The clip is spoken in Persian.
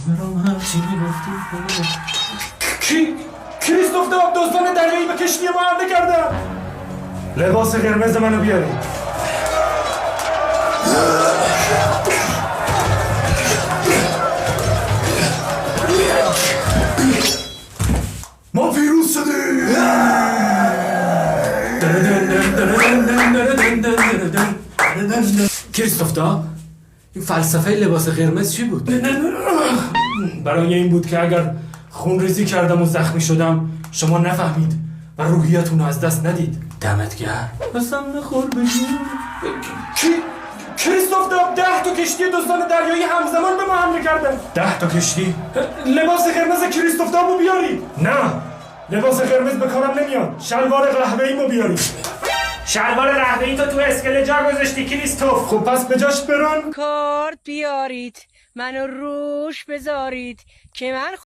برام هر چی میگفتی کریستوف داستان دریایی به کشتی ما حمله کردن. لباس قرمز منو بیارید. ما پیروز شدیم. کریستوف دا این فلسفه لباس قرمز چی بود؟ برای این بود که اگر خون ریزی کردم و زخمی شدم شما نفهمید و روحیتون رو از دست ندید. دمت گرم. قسم نخور بگیم. کریستوف دا 10 تا کشتی دوستان دریایی همزمان به ما حمله کردن. 10 تا کشتی؟ لباس قرمز کریستوف دا رو بیارید. نه لباس قرمز به کارم نمیاد. شلوار قهوه‌ای رو بیارید. شلوار قهوه‌ای تو اسکله جا گذاشتی کریستوف. خب پس به جاش برن. کارت بیارید منو روش بذارید که من